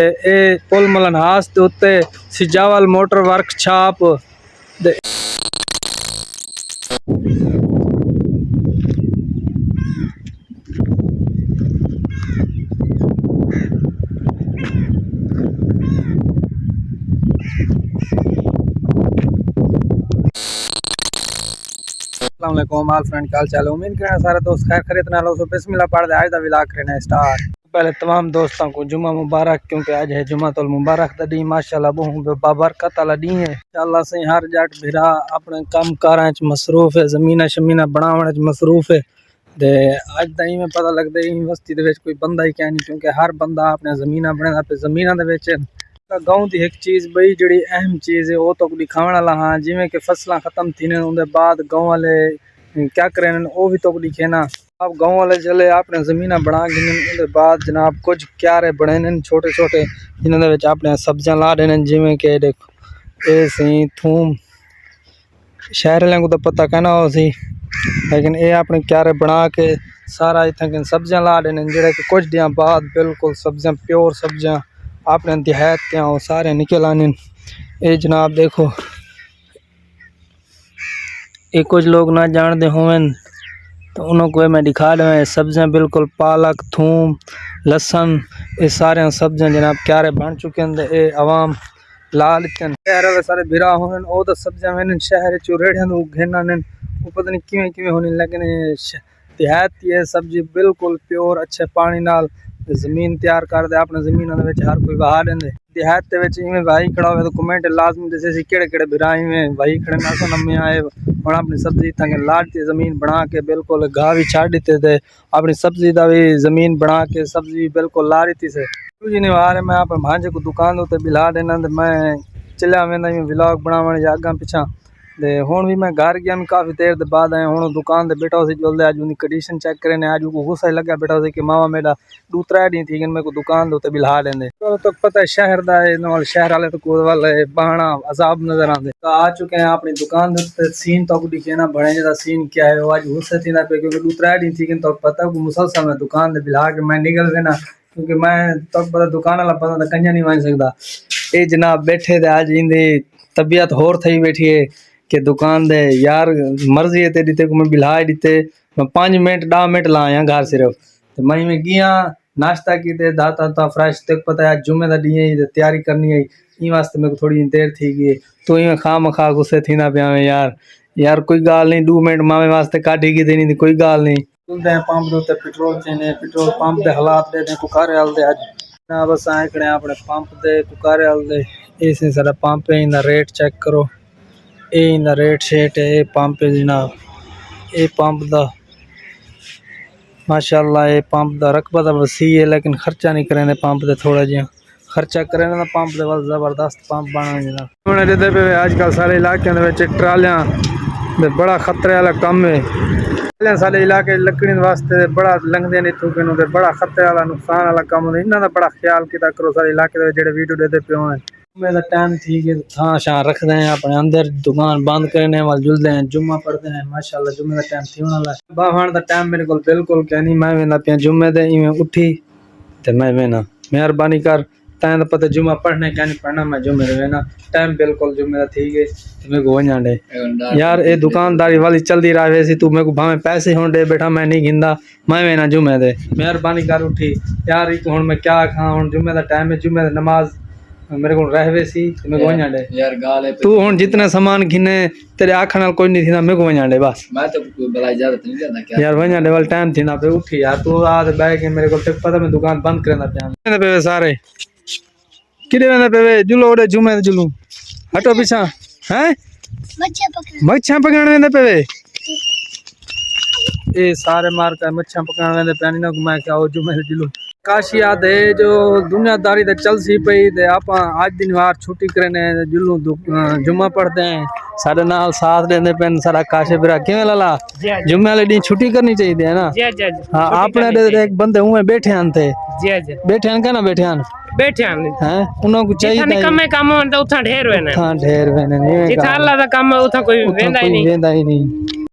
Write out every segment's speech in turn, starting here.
ਇਹ ਪੁਲ ਮਲਨਹਾਸ ਦੇ ਉੱਤੇ ਸਿਜਾਵਲ ਮੋਟਰ ਵਰਕਸ਼ਾਪ ਦੇ अस्सलामुअलैकुम आल फ्रेंड क्या चाल उम्मीद करना सारे दोस्त खैर खरीद ना लो। बिस्मिल्लाह पढ़ दे आज दा व्लॉग करना स्टार्ट। पहले तमाम दोस्तों को जुम्मा मुबारक, क्योंकि आज है जुम्मतुल मुबारक दा दी। माशाल्लाह बहुत बाबरकत वाला दी है। अल्लाह से हर जट भिरा अपने काम कारां च मसरूफ है, जमीना शमीना बनावण च मसरूफ है। ते अज दा में पता लगदा यूनिवर्सिटी दे विच कोई बंदा ही क्या नहीं, क्योंकि हर बंदा अपने जमीना बने पे जमीना दे विच गाँव की एक चीज़ बई जी अहम चीज़ है वो तो दिखाने वाला हाँ। जिमें कि फसलें खत्म थी उनके बाद गाँव वाले क्या करें वो भी तो दिखे ना। अब गाँव वाले चले अपने जमीन बना के बाद जनाब कुछ क्यारे बने ने छोटे छोटे जिन्होंने अपने सब्जियां ला देने, जिमें कि देखो ये सी थूम। शहर वालों को तो पता कहना हो सी, लेकिन ये अपने क्यारे बना के सारा इतना सब्जियां ला देने, जेह्ड़े कि कुछ दिन बाद बिल्कुल सब्जियां प्योर सब्जियां अपने देहात के वो सारे निकल आने। ये जनाब देखो ये कुछ लोग ना जानते हों तो उनको मैं दिखा दूँ। सब्जियां बिल्कुल पालक थूम लसन ये सारे सब्जियां जनाब क्यारे बन चुके हैं। ये आवाम ला लेते हैं। शहर वाले सारे बिरा होने वो तो सब्जियां मैंने शहर चूरेड़ियां घेना ने वो पता नहीं किमें किमें होने, लेकिन देहात की सब्जी बिल्कुल प्योर अच्छे पानी नाल जमीन तैयार कर दे अपने जमीन हर कोई बहा देंगे। देहात इवें वाही खड़ा हो तो कमेंट लाजमी दसे किहड़े किहड़े बिरा इवें वाही खड़े ना सो नमे आए और अपनी सब्जी तंग लाड़ती जमीन बना के बिल्कुल घाह भी छाड़ देते थे। अपनी सब्जी का भी जमीन बना के सब्जी बिल्कुल ला रही से। जी नहीं आ रहे मैं अपने भांजे को दुकान उत्ते बिला देना तो मैं चलिया वेंदा व्लॉग बनावन अगा पिछा। ते हुण भी मैं घर गया मैं काफ़ी देर के बाद आया। हुण दुकान ते बैठा सी जल्दी अज उनकी कंडीशन चेक करें। अज को गुस्सा ही लग्या बैठा सी कि मावा मेरा 2-3 दिन थी मेरे को दुकान उत्ते बिला देंदे। तो पता है शहर का शहर वाले तो कोल वाले बहाना अजाब नजर आते। तो आ चुके हैं अपनी दुकान के सीन तो दिखे ना बड़े जरा सीन क्या है वो अज गुस्से थी ना पे, क्योंकि 2-3 दिन थी तो पता को मुसलसल मैं दुकान से बिला के मैं निकल गए ना, क्योंकि मैं तो पता दुकान वाला पता तो कंजा नहीं मान सकता। ये जनाब बैठे थे आज इनकी तबीयत होर थी बैठी है कि दुकान दे यार मर्जी है तेरी ते को मैं बिला दीते। मैं 5 मिनट 10 मिनट ला आया घर सिर्फ। तो मैं में गया नाश्ता किते दाता था फ्रेश तक पता है जुम्मे का डी तैयारी करनी है इन वास्ते मेरे को थोड़ी देर थी गई। तो इवें खाम खा गुस्से थी ना पिया यार यार कोई गाल नहीं 2 मिनट मावे वास्ते काटी की देनी कोई गाल नहीं। चलते हैं पंप के पेट्रोल चेने पेट्रोल पंप के हालात दे कुकारे हल दे अज ना बस आए खड़े अपने पंप दे कुकारे हल दे। इस सारा पंप है इनका रेट चेक करो। ये इनका रेट शेट है ये पंप है जनाब। ये पंप दा माशाल्लाह ये पंप दा रकबा तो वसी है, लेकिन खर्चा नहीं करें पंप दे थोड़ा जिहा खर्चा करें ना पंप दे वाल जबरदस्त पंप बना जनाब। हमने देते पे आजकल सारे इलाके दे ट्रालियां दे बड़ा खतरे वाला कम है। सारे इलाके लकड़ी वास्ते बड़ा लंघदे नहीं थूके नु बड़ा खतरे वाला नुकसान वाला कम है। इन्हां दा बड़ा ख्याल किया करो सारे इलाके दे जेड़े वीडियो देते पे हैं। मेरा टाइम ठीक है थां शां रखते हैं अपने अंदर दुकान बंद करने वाल जुलते हैं जुम्मा पढ़ते हैं। माशाल्लाह जुम्मे का टाइम थी वाला बाहर का टाइम मेरे को बिल्कुल क्या नहीं। मैं वेंदा पिया जुम्मे दे इवें उठी तो मैं वेना मेहरबानी कर तैं तो पता जुम्मा पढ़ने क्या नहीं पढ़ना मैं जुम्मे दे वेना टाइम बिल्कुल जुम्मे का ठीक है। मेरे को वहीं डे यार ये दुकानदारी वाली चलती रहे सी तू मेरे को भावे पैसे हों दे बैठा मैं नहीं गिनदा मैं वेना जुम्मे दे मेहरबानी कर उठी यार एक हुण मैं क्या खा हुण जुम्मे का टाइम है जुम्मे दी नमाज मेरे को रहवे सी मेरे को वहीं डे यार गाल है तू हुण जितने सामान गिने तेरे आखण नाल कोई नहीं थी मेरे को वहीं डे बस मैं तो बला इजाजत नहीं लेना क्या यार वहीं डे वाल टाइम थी ना पे उठी यार तू आ बैठ के मेरे को पता मैं दुकान बंद करना पिया पे सारे किदे वेंदा पे जुलो ओडे जुमे जुलू हटो पीछा हैं मच्छा पकड़न वेंदा पे ये सारे मार का मच्छा पकड़न वेंदे पे ना घुमा के आओ जुमे जुलू काशिया दे जो दुनियादारी ते चल सी पई ते आप आज दिन वार छुट्टी करने जुलू जुम्मा पढ़ते हैं सारे नाल साथ देंदे पेन सारा काशे बिरा किवें लाला जुम्मे वाले दिन छुट्टी करनी चाहिए है ना। हां आपने दे एक बंदे हुए बैठे हन थे बैठे हन का ना बैठे हन हैं उनको को चाहिए नहीं कम काम होंदा उठा ढेर वेने हां ढेर वेने नहीं जिथा अल्लाह दा काम उठा कोई वेंदा ही नहीं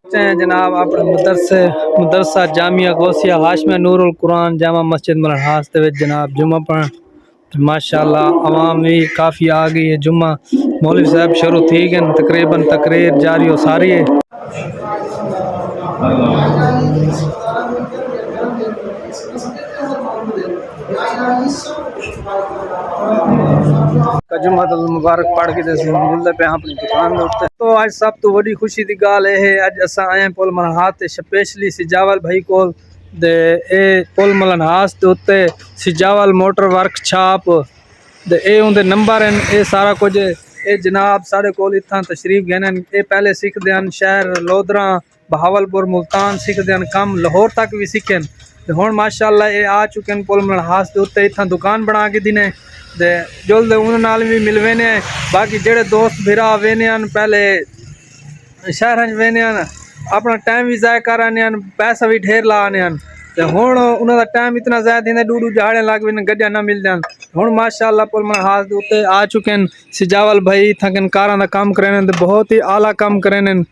जनाब अपने मदरसा जामिया गौसिया हाशमिया नूरुल कुरान जामा मस्जिद मलनहास दे विच जनाब जुम्मा पढ़न माशाल्लाह आवाम भी काफ़ी आ गई है। जुम्मा मौलवी साहब शुरू थी गए, तकरीबन तकरीर जारी हो सारी है। जुम्मतुल मुबारक पढ़ के मिलते पे अपनी दुकान उत्ते। तो अज सब तो बड़ी खुशी की गाल है, अज अस आए पुल मलहास स्पेशली सिजावल भाई को दे ए पुल मलहास के उत्ते सिजावल मोटर वर्कशॉप दे ए उनके नंबर हैं, ये सारा कुछ ये जनाब साढ़े को इतना तशरीफ गए। ये पहले सीखते हैं शहर लोधरा बहावलपुर मुल्तान सीखते हैं, कम लाहौर तक भी सीखे हूँ माशाल्लाह ये आ चुके हैं पुल मलहास के उत्ते इतना दुकान बना के दिने दे जुलदे उन्होंने भी मिलवे ने। बाकी जेड़े दोस्त भिरा वेने पहले शहर वेने अपना टाइम भी ज़ाय कर आने, पैसा भी ढेर ला आने तो हूँ उन्होंने टाइम इतना ज़्यादा थी डूडू झाड़े लग भी गड्डियां ना मिल जान। हूँ माशाल्लाह पुल मलहास के उत्ते आ चुके हैं सिजावल भाई थकन कारां दा काम करें, बहुत ही आला काम करें।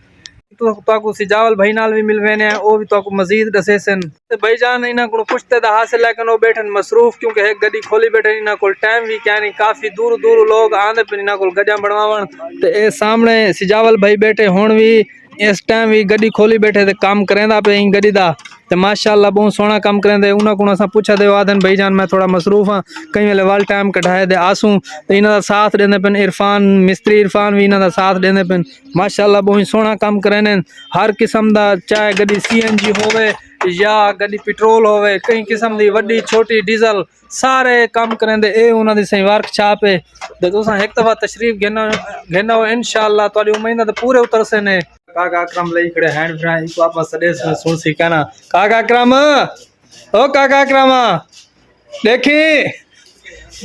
तो सिजावल भाई नाल भी मिलवे ने, वो भी तो मजीद दसे सन भाई जान इन्हों को पुछते तो हासिल, लेकिन वो बैठन मसरूफ क्योंकि एक गड्डी खोली बैठे, इन्हों को टाइम भी क्या नहीं, काफ़ी दूर दूर लोग आते पे इन्हों को गड्डियां बनवावन। तो ये सामने सिजावल भाई बैठे हूँ भी इस टाइम भी गड्डी खोली बैठे तो काम करेंदा पे इन गड्डी का तो माशाल्लाह बहुत सोहना काम करेंदे। उन्होंने को असा पूछा दे आदन भाई जान मैं थोड़ा मसरूफ हाँ कई वेले वाल टाइम कढ़ाए दे आसूँ तो इन्हों साथ देंदे पे। इरफान मिस्त्री इरफान भी इन्हों साथ देंदे पे, माशाल्लाह बहुत सोहना काम करें। हर किस्म का चाहे गड्डी CNG होवे या गड्डी पेट्रोल होवे, कई किस्म की वड्डी छोटी डीजल सारे काम करेंदे। ए उन्होंने सही वर्कशॉप है तो तुसा एक दफ़ा तशरीफ घेना इंशाल्लाह तुहाडी उम्मीद तो पूरे उतर से ने। काका अकरम लई खड़े हैंड फ्राई इको आप सदे सुन सी कहना काका अकरम ओ काका अकरम देखी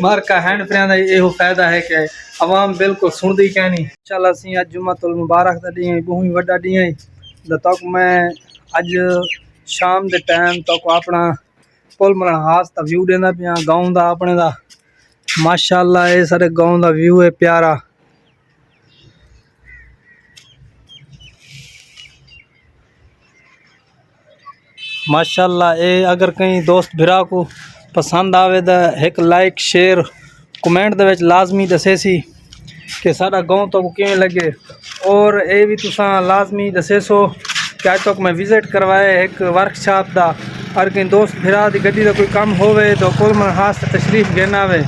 मार का हैंड फ्राई दा यो फायदा है कि आवाम बिल्कुल सुनदी कहनी। इंशाल्लाह सी अज जुम्मतुल मुबारक दा डी बहुत ही वड्डा डी है तक मैं अज शाम दे टाइम तक अपना पुल मलहास दा व्यू देंदा पिया गाँव दा अपने दा। माशाल्लाह ये सारे गाँव दा व्यू है प्यारा। माशाल्लाह ये अगर कहीं दोस्त भिरा को पसंद आवे तो एक लाइक शेयर कमेंट दे विच लाजमी दसे सी कि साडा गाँव तो किवें लगे, और ये भी तुसा लाजमी दसे सो कि अज तक मैं विजिट करवाए एक वर्कशॉप दा। और कहीं दोस्त भिरा दी गड्डी का कोई काम होवे तो पुल मलहास तशरीफ घेना आवे।